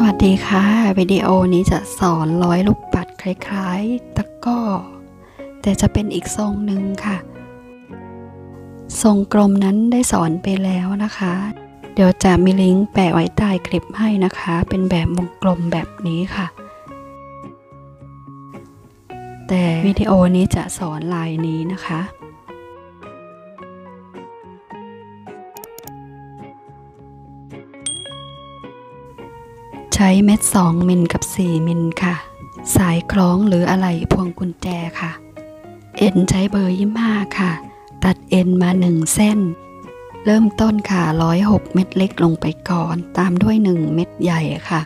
วัสดีค่ะวิดีโอนี้จะสอนร้อยลูกปัดคล้ายๆตะกร้อแต่จะเป็นอีกทรงหนึ่งค่ะทรงกลมนั้นได้สอนไปแล้วนะคะเดี๋ยวจะมีลิงก์แปะไว้ใต้คลิปให้นะคะเป็นแบบวงกลมแบบนี้ค่ะแต่วิดีโอนี้จะสอนลายนี้นะคะใช้เม็ด2มิลกับ4มิลค่ะสายคล้องหรืออะไหล่พวงกุญแจค่ะเอ็นใช้เบอร์25ค่ะตัดเอ็นมา1เส้นเริ่มต้นค่ะ106เม็ดเล็กลงไปก่อนตามด้วย1เม็ดใหญ่ค่ะ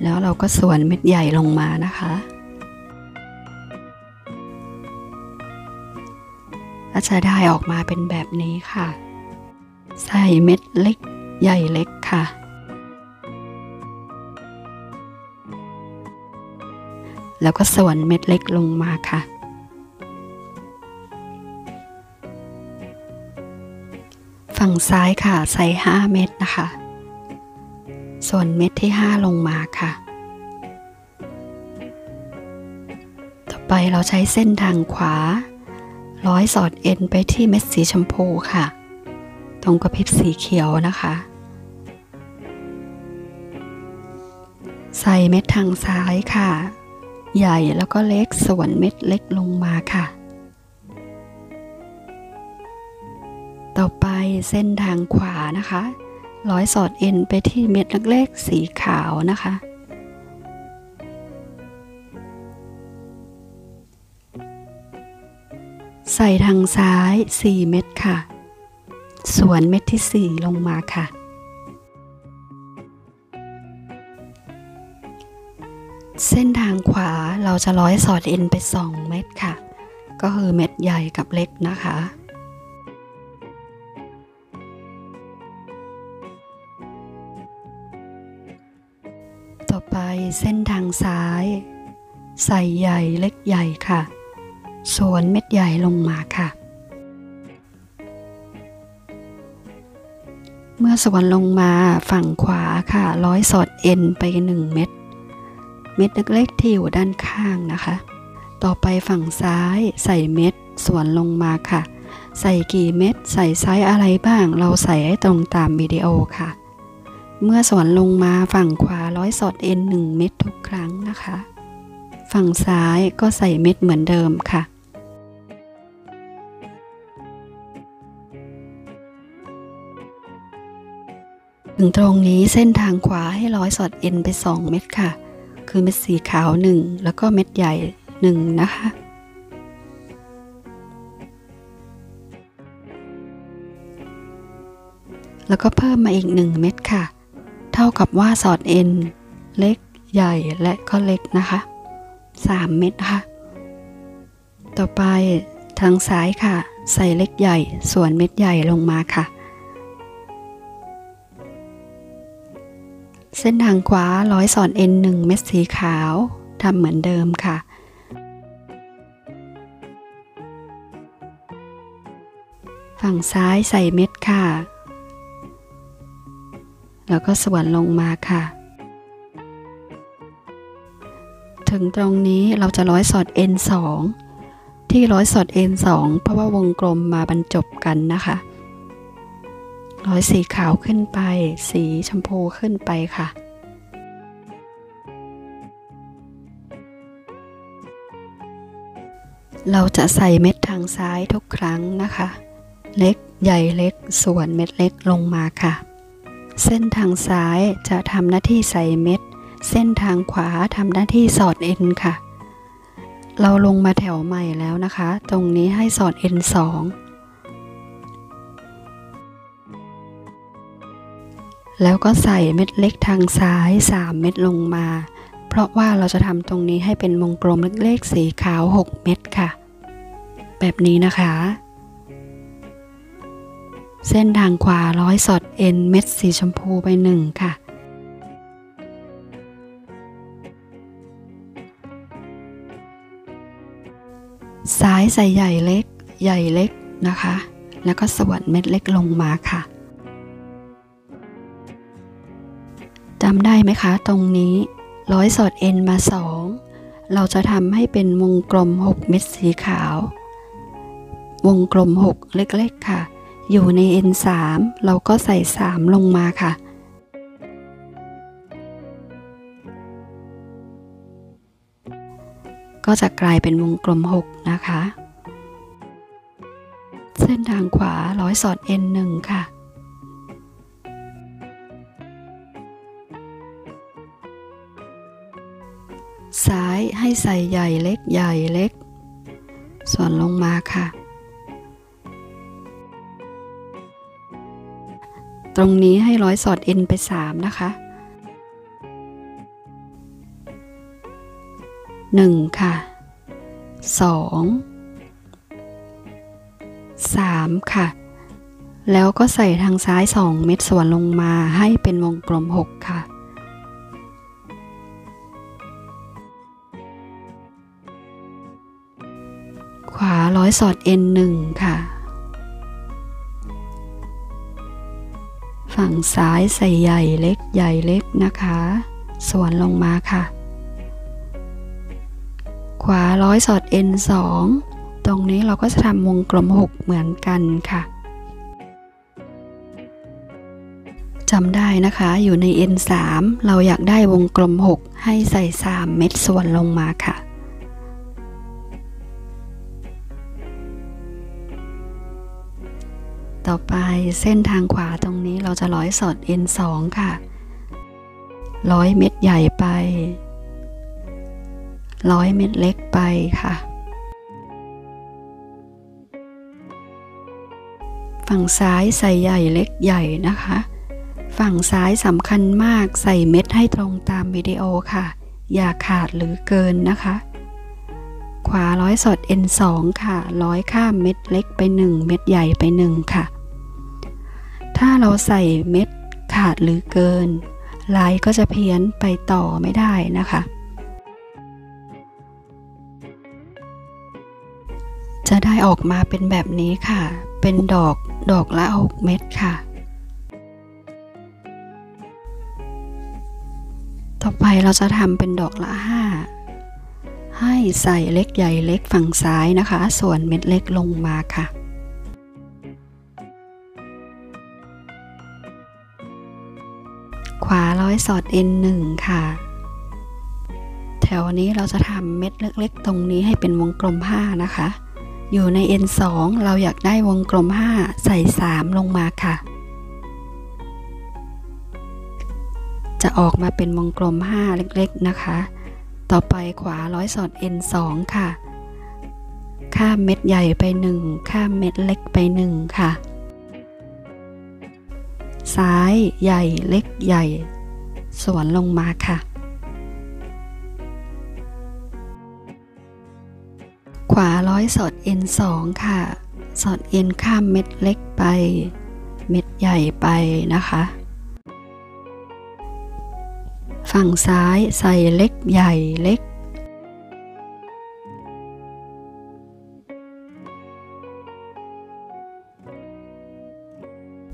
แล้วเราก็ส่วนเม็ดใหญ่ลงมานะคะก็จะได้ออกมาเป็นแบบนี้ค่ะใส่เม็ดเล็กใหญ่เล็กค่ะแล้วก็ส่วนเม็ดเล็กลงมาค่ะฝั่งซ้ายค่ะใส่5เม็ดนะคะส่วนเม็ดที่5ลงมาค่ะต่อไปเราใช้เส้นทางขวาร้อยสอดเอ็นไปที่เม็ดสีชมพูค่ะตรงกระพริบสีเขียวนะคะใส่เม็ดทางซ้ายค่ะใหญ่แล้วก็เล็กส่วนเม็ดเล็กลงมาค่ะต่อไปเส้นทางขวานะคะร้อยสอดเอ็นไปที่เม็ดเล็กๆสีขาวนะคะใส่ทางซ้าย4เม็ดค่ะส่วนเม็ดที่4ลงมาค่ะเส้นทางขวาเราจะร้อยสอดเอ็นไป2เม็ดค่ะก็คือเม็ดใหญ่กับเล็กนะคะต่อไปเส้นทางซ้ายใส่ใหญ่เล็กใหญ่ค่ะส่วนเม็ดใหญ่ลงมาค่ะเมื่อส่วนลงมาฝั่งขวาค่ะร้อยสอดเอ็นไป1เม็ดเม็ดเล็กๆที่อยู่ด้านข้างนะคะต่อไปฝั่งซ้ายใส่เม็ดส่วนลงมาค่ะใส่กี่เม็ดใส่ไซส์อะไรบ้างเราใส่ให้ตรงตามวิดีโอค่ะเมื่อส่วนลงมาฝั่งขวาร้อยสอดเอ็น1เม็ดทุกครั้งนะคะฝั่งซ้ายก็ใส่เม็ดเหมือนเดิมค่ะถึงตรงนี้เส้นทางขวาให้ร้อยสอดเอ็นไป2เม็ดค่ะคือเม็ดสีขาว1แล้วก็เม็ดใหญ่1นะคะแล้วก็เพิ่มมาอีก1เม็ดค่ะเท่ากับว่าสอดเอ็นเล็กใหญ่และก็เล็กนะคะ3เม็ดนะคะต่อไปทางซ้ายค่ะใส่เล็กใหญ่ส่วนเม็ดใหญ่ลงมาค่ะเส้นทางขวาร้อยสอดเอ็น1เม็ดสีขาวทำเหมือนเดิมค่ะฝั่งซ้ายใส่เม็ดค่ะแล้วก็ส่วนลงมาค่ะถึงตรงนี้เราจะร้อยสอดเอ็น2ที่ร้อยสอดเอ็น2เพราะว่าวงกลมมาบรรจบกันนะคะร้อยสีขาวขึ้นไปสีชมพูขึ้นไปค่ะเราจะใส่เม็ดทางซ้ายทุกครั้งนะคะเล็กใหญ่เล็กส่วนเม็ดเล็กลงมาค่ะเส้นทางซ้ายจะทำหน้าที่ใส่เม็ดเส้นทางขวาทำหน้าที่สอดเอ็นค่ะเราลงมาแถวใหม่แล้วนะคะตรงนี้ให้สอดเอ็น2แล้วก็ใส่เม็ดเล็กทางซ้าย3เม็ดลงมาเพราะว่าเราจะทำตรงนี้ให้เป็นวงกลมเล็กๆสีขาว6เม็ดค่ะแบบนี้นะคะเส้นทางขวาร้อยสอดเอ็นเม็ดสีชมพูไป1ค่ะซ้ายใส่ใหญ่เล็กใหญ่เล็กนะคะแล้วก็ส่วนเม็ดเล็กลงมาค่ะ จำได้ไหมคะตรงนี้ร้อยสอดเอ็นมา2เราจะทำให้เป็นวงกลม6เม็ดสีขาววงกลม6เล็กๆค่ะอยู่ใน N3 เราก็ใส่3ลงมาค่ะก็จะกลายเป็นวงกลม6นะคะเส้นทางขวาร้อยสอด N1 ค่ะซ้ายให้ใส่ใหญ่เล็กใหญ่เล็กส่วนลงมาค่ะตรงนี้ให้ร้อยสอด N ไป3นะคะ1ค่ะ2 3ค่ะแล้วก็ใส่ทางซ้าย2เม็ดส่วนลงมาให้เป็นวงกลม6ค่ะขวาร้อยสอด N1 ค่ะฝั่งซ้ายใส่ใหญ่เล็กใหญ่เล็กนะคะส่วนลงมาค่ะขวาร้อยสอด N2 ตรงนี้เราก็จะทำวงกลม6เหมือนกันค่ะจำได้นะคะอยู่ใน N3 เราอยากได้วงกลม6ให้ใส่3เม็ดส่วนลงมาค่ะต่อไปเส้นทางขวาตรงนี้เราจะร้อยสอด N2 ค่ะ100เม็ดใหญ่ไป100เม็ดเล็กไปค่ะฝั่งซ้ายใส่ใหญ่เล็กใหญ่นะคะฝั่งซ้ายสำคัญมากใส่เม็ดให้ตรงตามวิดีโอค่ะอย่าขาดหรือเกินนะคะขวาร้อยสอด N2 ค่ะร้อยข้ามเม็ดเล็กไป1เม็ดใหญ่ไป1ค่ะถ้าเราใส่เม็ดขาดหรือเกินลายก็จะเพี้ยนไปต่อไม่ได้นะคะจะได้ออกมาเป็นแบบนี้ค่ะเป็นดอกละ6เม็ดค่ะต่อไปเราจะทำเป็นดอกละ5ให้ใส่เล็กใหญ่เล็กฝั่งซ้ายนะคะส่วนเม็ดเล็กลงมาค่ะขวาร้อยสอด N1 ค่ะแถวนี้เราจะทำเม็ดเล็กๆตรงนี้ให้เป็นวงกลม5นะคะอยู่ใน N2 เราอยากได้วงกลม5ใส่3ลงมาค่ะจะออกมาเป็นวงกลม5เล็กๆนะคะต่อไปขวาร้อยสอด N2 ค่ะข้ามเม็ดใหญ่ไป1ข้ามเม็ดเล็กไป1ค่ะซ้ายใหญ่เล็กใหญ่สวนลงมาค่ะขวาร้อยสอด N2 ค่ะสอด N ข้ามเม็ดเล็กไปเม็ดใหญ่ไปนะคะฝั่งซ้ายใส่เล็กใหญ่เล็ก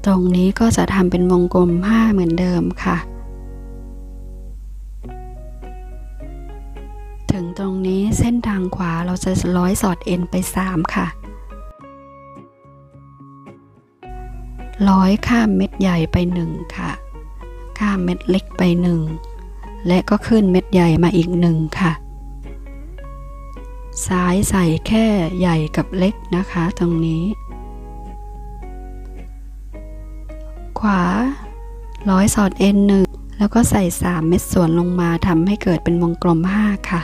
ตรงนี้ก็จะทำเป็นวงกลม5เหมือนเดิมค่ะถึงตรงนี้เส้นทางขวาเราจะร้อยสอด N ไป3ค่ะร้อยข้ามเม็ดใหญ่ไป1ค่ะข้ามเม็ดเล็กไป1และก็ขึ้นเม็ดใหญ่มาอีก1ค่ะซ้ายใส่แค่ใหญ่กับเล็กนะคะตรงนี้ขวาร้อยสอด N1 แล้วก็ใส่3เม็ดส่วนลงมาทำให้เกิดเป็นวงกลม5ค่ะ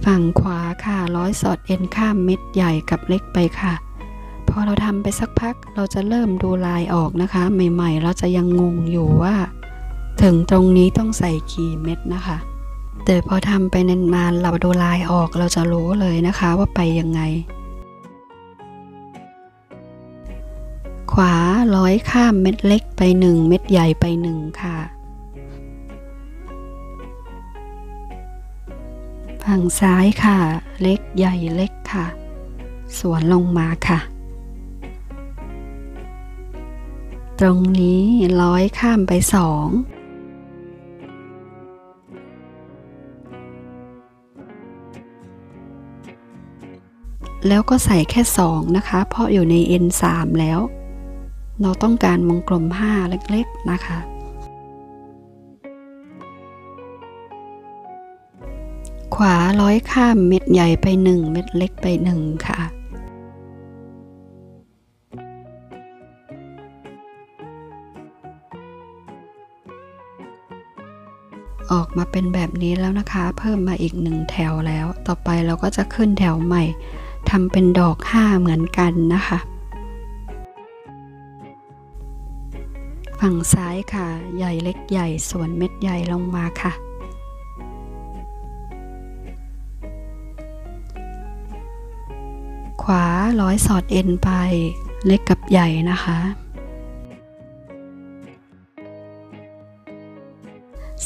ฝั่งขวาค่ะร้อยสอด N ข้ามเม็ดใหญ่กับเล็กไปค่ะพอเราทำไปสักพักเราจะเริ่มดูลายออกนะคะใหม่ๆเราจะยังงงอยู่ว่าถึงตรงนี้ต้องใส่กี่เม็ดนะคะแต่พอทำไปนานๆเราดูลายออกเราจะรู้เลยนะคะว่าไปยังไงขวาร้อยข้ามเม็ดเล็กไป1เม็ดใหญ่ไป1ค่ะฝั่งซ้ายค่ะเล็กใหญ่เล็กค่ะสวนลงมาค่ะ ตรงนี้ร้อยข้ามไป2แล้วก็ใส่แค่2นะคะเพราะอยู่ใน N3 แล้วเราต้องการวงกลม5เล็กๆนะคะขวาร้อยข้ามเม็ดใหญ่ไป1เม็ดเล็กไป1ค่ะออกมาเป็นแบบนี้แล้วนะคะเพิ่มมาอีก1แถวแล้วต่อไปเราก็จะขึ้นแถวใหม่ทำเป็นดอก5เหมือนกันนะคะฝั่งซ้ายค่ะใหญ่เล็กใหญ่ส่วนเม็ดใหญ่ลงมาค่ะขวาร้อยสอดเอ็นไปเล็กกับใหญ่นะคะ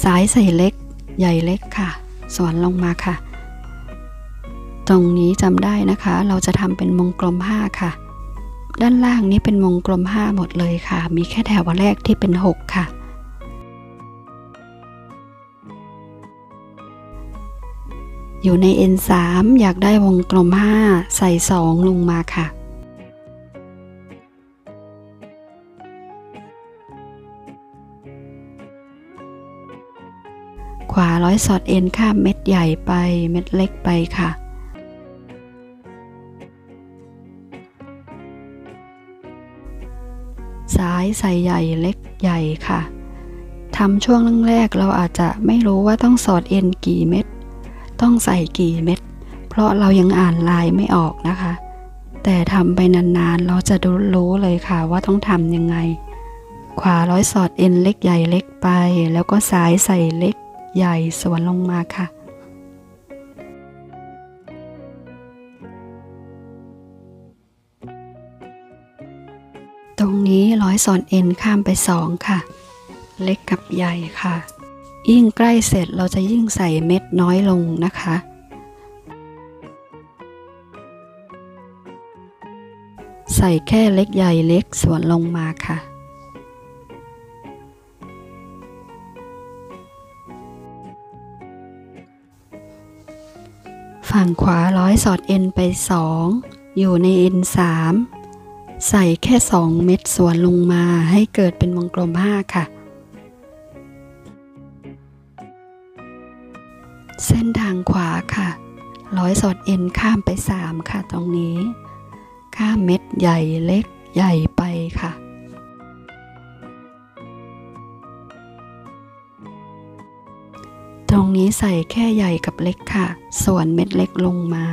ซ้ายใส่เล็กใหญ่เล็กค่ะสวนลงมาค่ะตรงนี้จำได้นะคะเราจะทำเป็นวงกลม5ค่ะด้านล่างนี้เป็นวงกลม5หมดเลยค่ะมีแค่แถวแรกที่เป็น6ค่ะอยู่ใน N3 อยากได้วงกลม5ใส่2ลงมาค่ะขวาร้อยสอดเอ็นข้ามเม็ดใหญ่ไปเม็ดเล็กไปค่ะซ้ายใส่ใหญ่เล็กใหญ่ค่ะทำช่วงแรกเราอาจจะไม่รู้ว่าต้องสอดเอ็นกี่เม็ดต้องใส่กี่เม็ดเพราะเรายังอ่านลายไม่ออกนะคะแต่ทำไปนานๆเราจะรู้เลยค่ะว่าต้องทำยังไงขวาร้อยสอดเอ็นเล็กใหญ่เล็กไปแล้วก็ซ้ายใส่เล็กใหญ่สวนลงมาค่ะตรงนี้ร้อยสอดเอ็นข้ามไป2ค่ะเล็กกับใหญ่ค่ะยิ่งใกล้เสร็จเราจะยิ่งใส่เม็ดน้อยลงนะคะใส่แค่เล็กใหญ่เล็กสวนลงมาค่ะฝั่งขวาร้อยสอดเอ็นไป2อยู่ใน N3 ใส่แค่2เม็ดสวนลงมาให้เกิดเป็นวงกลม5ค่ะเส้นทางขวาค่ะร้อยสอดเอ็นข้ามไป3ค่ะตรงนี้ข้ามเม็ดใหญ่เล็กใหญ่ไปค่ะตรงนี้ใส่แค่ใหญ่กับเล็กค่ะส่วนเม็ดเล็กลงมา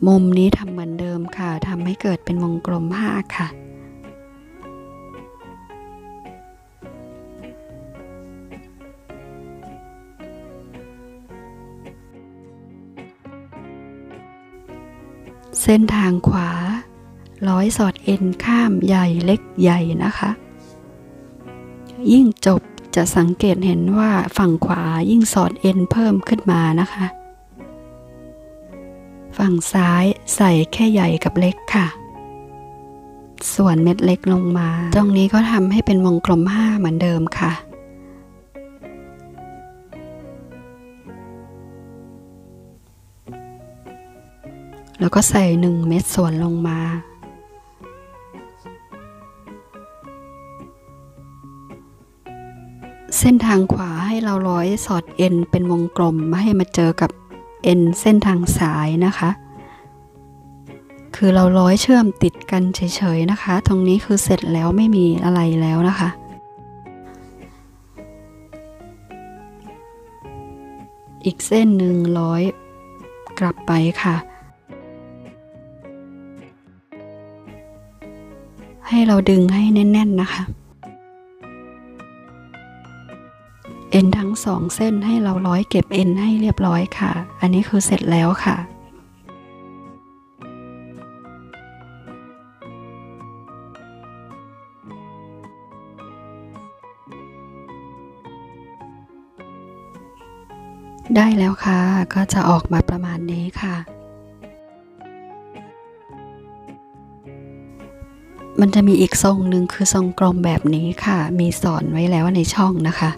มุมนี้ทำเหมือนเดิมค่ะทำให้เกิดเป็นวงกลม5ค่ะเส้นทางขวาร้อยสอดเอ็นข้ามใหญ่เล็กใหญ่นะคะยิ่งจบจะสังเกตเห็นว่าฝั่งขวายิ่งสอดเอ็นเพิ่มขึ้นมานะคะฝั่งซ้ายใส่แค่ใหญ่กับเล็กค่ะส่วนเม็ดเล็กลงมาตรงนี้ก็ทำให้เป็นวงกลม5เหมือนเดิมค่ะแล้วก็ใส่1เม็ดส่วนลงมาเส้นทางขวาให้เราร้อยสอดเอ็นเป็นวงกลมไม่ให้มาเจอกับเอ็นเส้นทางซ้ายนะคะคือเราร้อยเชื่อมติดกันเฉยๆนะคะตรงนี้คือเสร็จแล้วไม่มีอะไรแล้วนะคะอีกเส้นหนึ่งร้อยกลับไปค่ะให้เราดึงให้แน่นๆนะคะเอ็นทั้ง2เส้นให้เราร้อยเก็บเอ็นให้เรียบร้อยค่ะอันนี้คือเสร็จแล้วค่ะได้แล้วค่ะก็จะออกมาประมาณนี้ค่ะ มันจะมีอีกทรงหนึ่งคือทรงกลมแบบนี้ค่ะมีสอนไว้แล้วในช่องนะคะ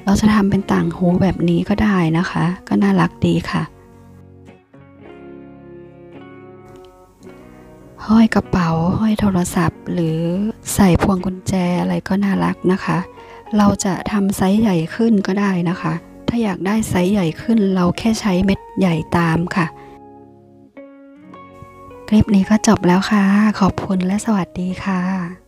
เราจะทำเป็นต่างหูแบบนี้ก็ได้นะคะก็น่ารักดีค่ะห้อยกระเป๋าห้อยโทรศัพท์หรือใส่พวงกุญแจอะไรก็น่ารักนะคะเราจะทำไซส์ใหญ่ขึ้นก็ได้นะคะถ้าอยากได้ไซส์ใหญ่ขึ้นเราแค่ใช้เม็ดใหญ่ตามค่ะคลิปนี้ก็จบแล้วค่ะขอบคุณและสวัสดีค่ะ